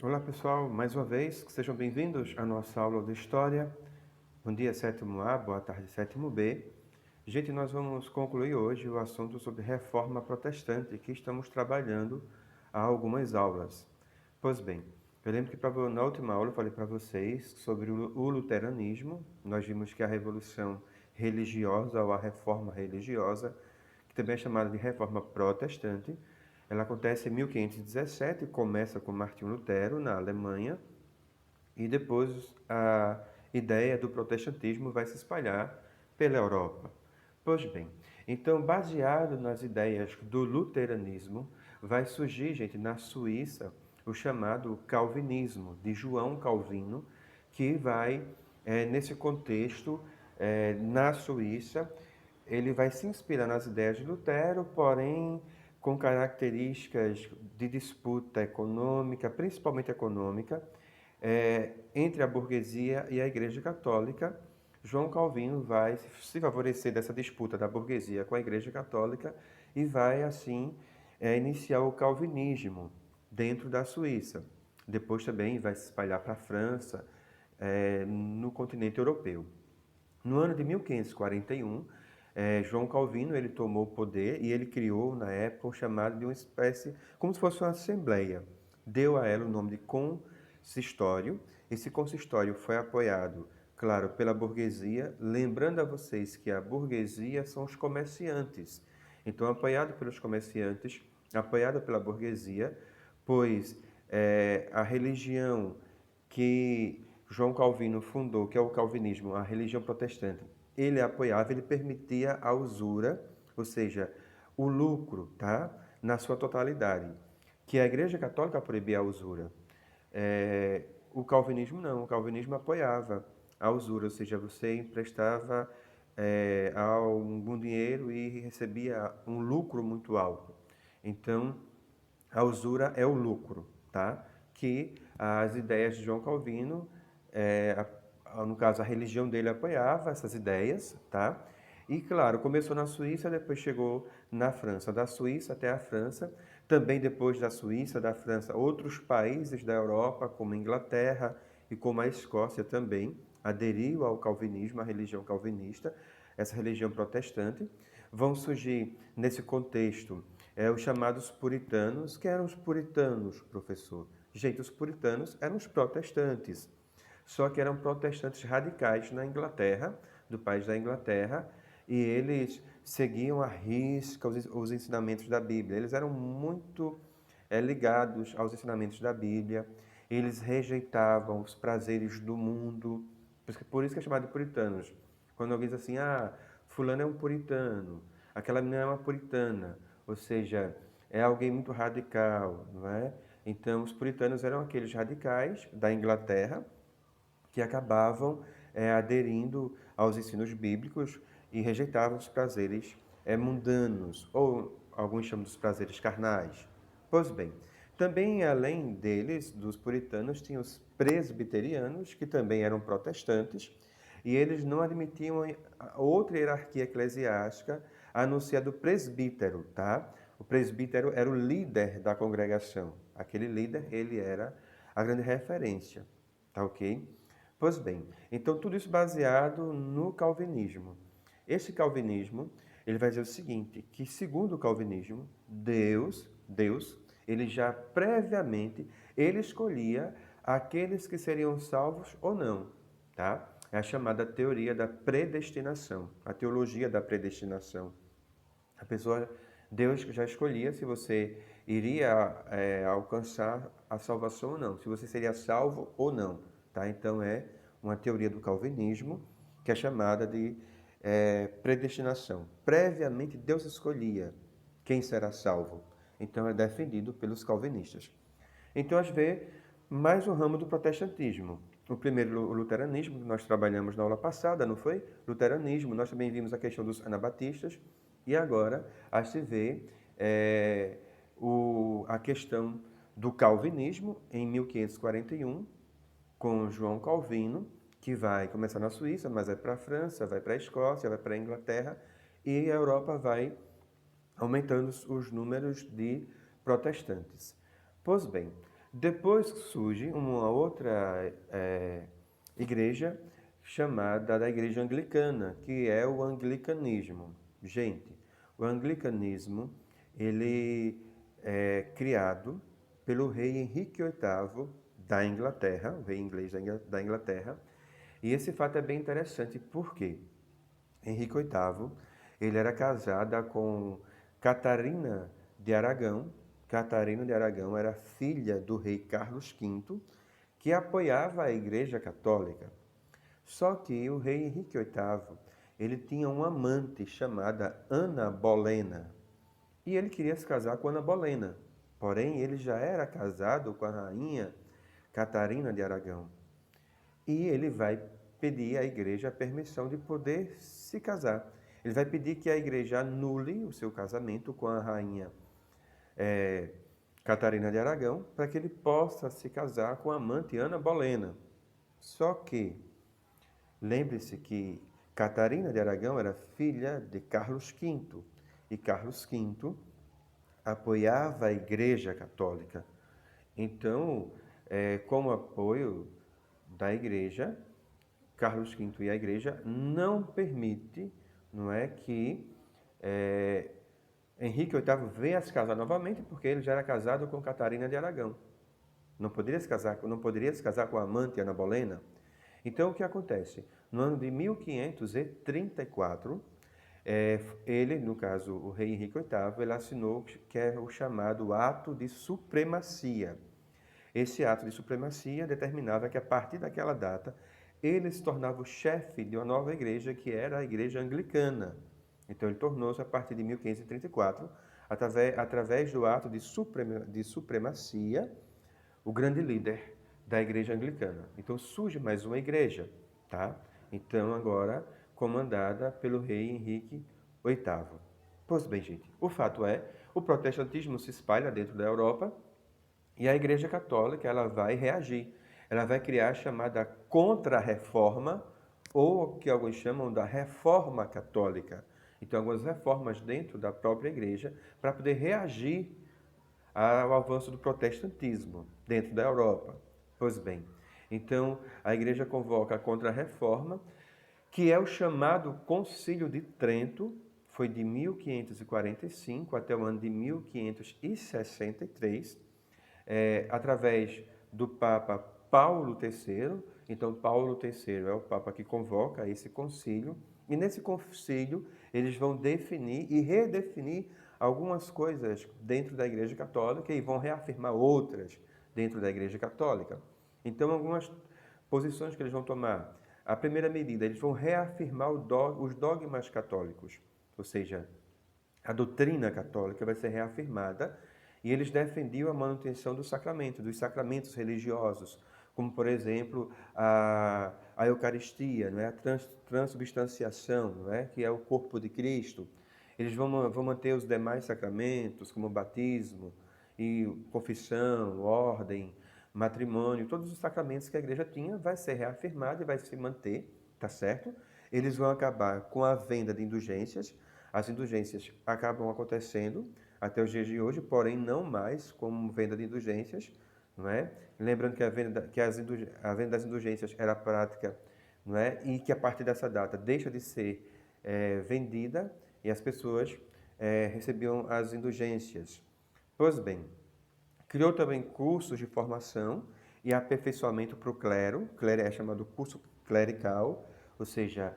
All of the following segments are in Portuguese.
Olá pessoal, mais uma vez, sejam bem-vindos à nossa aula de História. Bom dia, sétimo A, boa tarde, sétimo B. Gente, nós vamos concluir hoje o assunto sobre reforma protestante que estamos trabalhando há algumas aulas. Pois bem, eu lembro que na última aula eu falei para vocês sobre o luteranismo. Nós vimos que a revolução religiosa ou a reforma religiosa, que também é chamada de reforma protestante, ela acontece em 1517, começa com Martinho Lutero na Alemanha, e depois a ideia do protestantismo vai se espalhar pela Europa. Pois bem, então, baseado nas ideias do luteranismo, vai surgir, gente, na Suíça, o chamado calvinismo, de João Calvino, que vai, nesse contexto, na Suíça, ele vai se inspirar nas ideias de Lutero, porém com características de disputa econômica, principalmente econômica, entre a burguesia e a Igreja Católica. João Calvino vai se favorecer dessa disputa da burguesia com a Igreja Católica e vai, assim, iniciar o calvinismo dentro da Suíça. Depois também vai se espalhar para a França, no continente europeu. No ano de 1541, João Calvino ele tomou o poder e ele criou, na época, o chamado de uma espécie, como se fosse uma assembleia. Deu a ela o nome de consistório. Esse consistório foi apoiado, claro, pela burguesia, lembrando a vocês que a burguesia são os comerciantes. Então, apoiado pelos comerciantes, apoiado pela burguesia, pois a religião que João Calvino fundou, que é o calvinismo, a religião protestante, ele apoiava, ele permitia a usura, ou seja, o lucro, tá? Na sua totalidade. Que a Igreja Católica proibia a usura. O calvinismo não, o calvinismo apoiava a usura, ou seja, você emprestava algum dinheiro e recebia um lucro muito alto. Então, a usura é o lucro, tá? Que as ideias de João Calvino, no caso a religião dele apoiava essas ideias, tá? E claro, começou na Suíça, depois chegou na França, da Suíça até a França, também depois da Suíça, da França, outros países da Europa, como a Inglaterra e como a Escócia também, aderiu ao calvinismo, à religião calvinista, essa religião protestante. Vão surgir nesse contexto os chamados puritanos. Que eram os puritanos, professor? Gente, os puritanos eram os protestantes, só que eram protestantes radicais na Inglaterra, do país da Inglaterra, e eles seguiam à risca os ensinamentos da Bíblia. Eles eram muito ligados aos ensinamentos da Bíblia, eles rejeitavam os prazeres do mundo, por isso que é chamado de puritanos. Quando alguém diz assim, fulano é um puritano, aquela menina é uma puritana, ou seja, é alguém muito radical, não é? Então, os puritanos eram aqueles radicais da Inglaterra que acabavam aderindo aos ensinos bíblicos e rejeitavam os prazeres mundanos, ou alguns chamam dos prazeres carnais. Pois bem, também além deles, dos puritanos, tinha os presbiterianos, que também eram protestantes, e eles não admitiam outra hierarquia eclesiástica a não ser a do presbítero, tá? O presbítero era o líder da congregação. Aquele líder, ele era a grande referência, tá ok? Pois bem, então tudo isso baseado no calvinismo. Esse calvinismo, ele vai dizer o seguinte, que segundo o calvinismo, Deus, ele já previamente, ele escolhia aqueles que seriam salvos ou não, tá? É a chamada teoria da predestinação, a teologia da predestinação. A pessoa, Deus já escolhia se você iria alcançar a salvação ou não, se você seria salvo ou não, tá? Então é uma teoria do calvinismo que é chamada de predestinação. Previamente Deus escolhia quem será salvo. Então é defendido pelos calvinistas. Então, às vezes, mais um ramo do protestantismo. O primeiro, o luteranismo, que nós trabalhamos na aula passada, não foi? Luteranismo, nós também vimos a questão dos anabatistas, e agora a se vê a questão do calvinismo, em 1541, com João Calvino, que vai começar na Suíça, mas vai para a França, vai para a Escócia, vai para a Inglaterra, e a Europa vai aumentando os números de protestantes. Pois bem, Depois surge uma outra igreja chamada da Igreja Anglicana, que é o anglicanismo. Gente, o anglicanismo ele é criado pelo rei Henrique VIII da Inglaterra, o rei inglês da Inglaterra. E esse fato é bem interessante porque Henrique VIII ele era casada com Catarina de Aragão. Catarina de Aragão era filha do rei Carlos V, que apoiava a Igreja Católica. Só que o rei Henrique VIII ele tinha uma amante chamada Ana Bolena. E ele queria se casar com Ana Bolena. Porém, ele já era casado com a rainha Catarina de Aragão. E ele vai pedir à igreja a permissão de poder se casar. Ele vai pedir que a igreja anule o seu casamento com a rainha Catarina de Aragão, para que ele possa se casar com a amante Ana Bolena. Só que, lembre-se que Catarina de Aragão era filha de Carlos V, e Carlos V apoiava a Igreja Católica. Então, como apoio da Igreja, Carlos V e a Igreja não permite, não é, que Henrique VIII venha a se casar novamente, porque ele já era casado com Catarina de Aragão. Não poderia se casar com a amante Ana Bolena. Então, o que acontece? No ano de 1534, ele, no caso, o rei Henrique VIII, ele assinou que é o chamado Ato de Supremacia. Esse ato de supremacia determinava que, a partir daquela data, ele se tornava o chefe de uma nova igreja, que era a Igreja Anglicana. Então, ele tornou-se, a partir de 1534, através do ato de supremacia, o grande líder da Igreja Anglicana. Então, surge mais uma igreja, tá? Então, agora, comandada pelo rei Henrique VIII. Pois bem, gente, o fato é, o protestantismo se espalha dentro da Europa e a Igreja Católica ela vai reagir. Ela vai criar a chamada Contra-Reforma, ou o que alguns chamam da Reforma Católica. Então, algumas reformas dentro da própria Igreja para poder reagir ao avanço do protestantismo dentro da Europa. Pois bem, então a Igreja convoca a Contra-Reforma, que é o chamado Concílio de Trento, foi de 1545 até o ano de 1563, através do Papa Paulo III. Então, Paulo III é o Papa que convoca esse concílio, e nesse concílio eles vão definir e redefinir algumas coisas dentro da Igreja Católica e vão reafirmar outras dentro da Igreja Católica. Então, algumas posições que eles vão tomar. A primeira medida, eles vão reafirmar os dogmas católicos, ou seja, a doutrina católica vai ser reafirmada, e eles defendiam a manutenção dos sacramentos religiosos, como, por exemplo, a Eucaristia, não é? A transubstanciação, não é? Que é o corpo de Cristo. Eles vão manter os demais sacramentos, como o batismo, e confissão, ordem, matrimônio, todos os sacramentos que a igreja tinha, vai ser reafirmado e vai se manter, tá certo? Eles vão acabar com a venda de indulgências. As indulgências acabam acontecendo até os dias de hoje, porém não mais como venda de indulgências, não é? Lembrando que a venda das indulgências era prática, não é? E que a partir dessa data deixa de ser vendida e as pessoas recebiam as indulgências. Pois bem, criou também cursos de formação e aperfeiçoamento para o clero. O clero é chamado curso clerical, ou seja,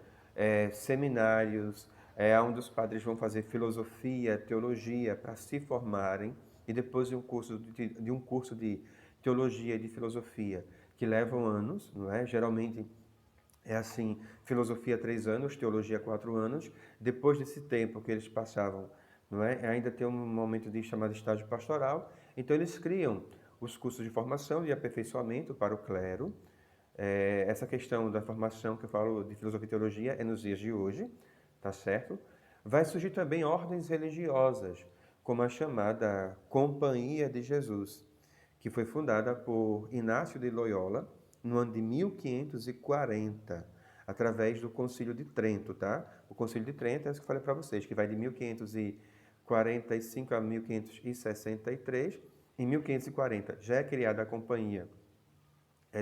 seminários, onde os padres vão fazer filosofia, teologia para se formarem, e depois de um curso de teologia e de filosofia que levam anos, não é? Geralmente é assim, filosofia 3 anos, teologia 4 anos. Depois desse tempo que eles passavam, não é? Ainda tem um momento de chamado estágio pastoral. Então eles criam os cursos de formação e aperfeiçoamento para o clero. Essa questão da formação que eu falo de filosofia e teologia é nos dias de hoje, tá certo? Vai surgir também ordens religiosas, como a chamada Companhia de Jesus, que foi fundada por Inácio de Loyola no ano de 1540, através do Concílio de Trento, tá? O Concílio de Trento é isso que eu falei para vocês, que vai de 1545 a 1563, Em 1540 já é criada a Companhia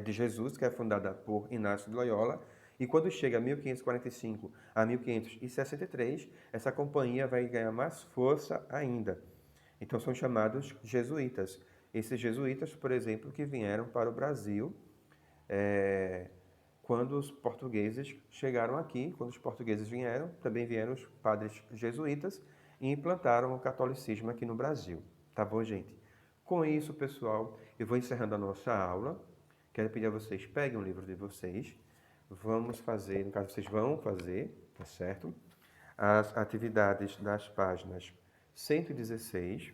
de Jesus, que é fundada por Inácio de Loyola, e quando chega a 1545 a 1563, essa companhia vai ganhar mais força ainda. Então são chamados jesuítas. Esses jesuítas, por exemplo, que vieram para o Brasil quando os portugueses chegaram aqui. Quando os portugueses vieram, também vieram os padres jesuítas e implantaram o catolicismo aqui no Brasil. Tá bom, gente? Com isso, pessoal, eu vou encerrando a nossa aula. Quero pedir a vocês, peguem um livro de vocês. Vamos fazer, no caso, vocês vão fazer, tá certo? As atividades das páginas 116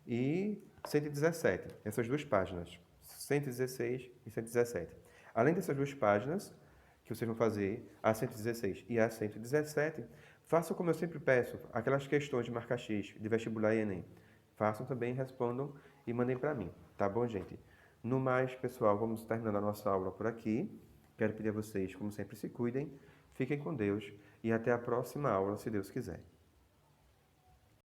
e 117, essas duas páginas, 116 e 117. Além dessas duas páginas, que vocês vão fazer, a 116 e a 117, façam como eu sempre peço, aquelas questões de marca X, de vestibular e Enem. Façam também, respondam e mandem para mim, tá bom, gente? No mais, pessoal, vamos terminando a nossa aula por aqui. Quero pedir a vocês, como sempre, se cuidem, fiquem com Deus e até a próxima aula, se Deus quiser.